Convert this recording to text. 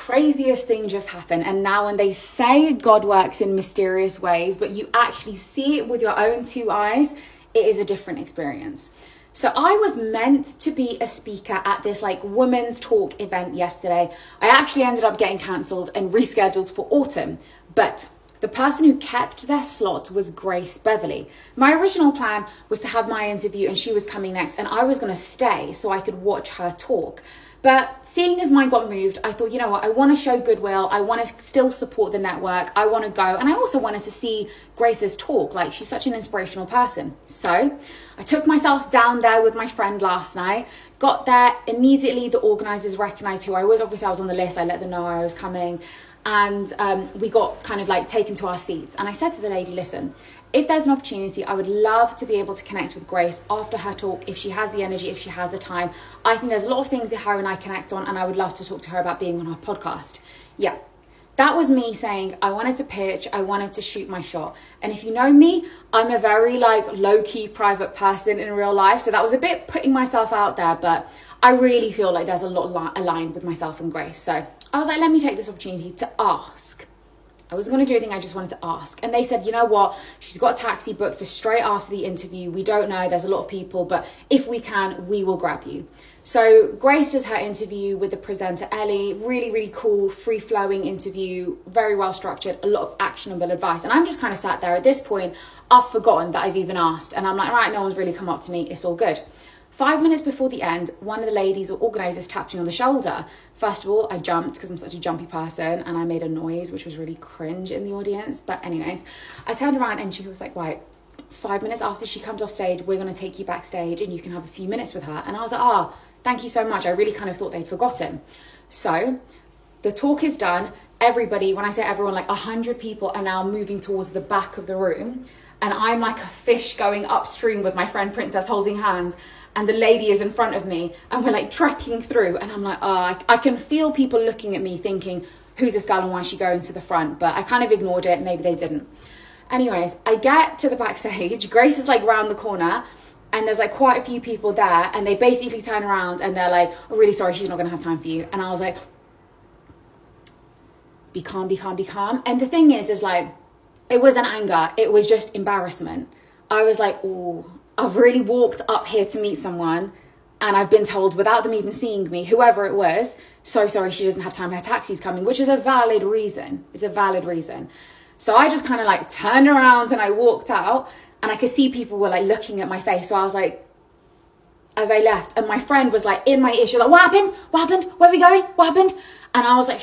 craziest thing just happened. And now when they say God works in mysterious ways, but you actually see it with your own two eyes, it is a different experience. So I was meant to be a speaker at this like women's talk event yesterday. I actually ended up getting cancelled and rescheduled for autumn, but the person who kept their slot was Grace Beverly. My original plan was to have my interview and she was coming next, and I was going to stay so I could watch her talk. But seeing as mine got moved, I thought, you know what, I want to show goodwill. I want to still support the network. I want to go. And I also wanted to see Grace's talk. Like, she's such an inspirational person. So I took myself down there with my friend last night, got there immediately. The organizers recognized who I was. Obviously I was on the list. I let them know I was coming. And we got kind of like taken to our seats. And I said to the lady, listen, if there's an opportunity, I would love to be able to connect with Grace after her talk, if she has the energy, if she has the time. I think there's a lot of things that her and I connect on, and I would love to talk to her about being on her podcast. Yeah, that was me saying I wanted to pitch, I wanted to shoot my shot. And if you know me, I'm a very like low-key private person in real life. So that was a bit putting myself out there, but I really feel like there's a lot aligned with myself and Grace. So I was like, let me take this opportunity to ask. I wasn't going to do anything, I just wanted to ask. And they said, you know what, she's got a taxi booked for straight after the interview. We don't know, there's a lot of people, but if we can, we will grab you. So Grace does her interview with the presenter, Ellie. Really, really cool, free-flowing interview, very well structured, a lot of actionable advice. And I'm just kind of sat there at this point, I've forgotten that I've even asked. And I'm like, right, no one's really come up to me, it's all good. 5 minutes before the end, one of the ladies or organisers tapped me on the shoulder. First of all, I jumped because I'm such a jumpy person, and I made a noise, which was really cringe in the audience. But anyways, I turned around and she was like, right, 5 minutes after she comes off stage, we're going to take you backstage and you can have a few minutes with her. And I was like, thank you so much. I really kind of thought they'd forgotten. So the talk is done. Everybody, when I say everyone, like 100 people are now moving towards the back of the room. And I'm like a fish going upstream with my friend Princess holding hands. And the lady is in front of me and we're like trekking through. And I'm like, I can feel people looking at me thinking, who's this girl and why is she going to the front? But I kind of ignored it. Maybe they didn't. Anyways, I get to the backstage. Grace is like round the corner and there's like quite a few people there. And they basically turn around and they're like, oh, really sorry, she's not going to have time for you. And I was like, be calm, be calm, be calm. And the thing is like, it wasn't anger. It was just embarrassment. I was like, oh, I've really walked up here to meet someone and I've been told without them even seeing me, whoever it was, so sorry, she doesn't have time, her taxi's coming, which is a valid reason. It's a valid reason. So I just kind of like turned around and I walked out and I could see people were like looking at my face. So I was like, as I left, and my friend was like in my ear, she was like, what happened? What happened? Where are we going? What happened? And I was like,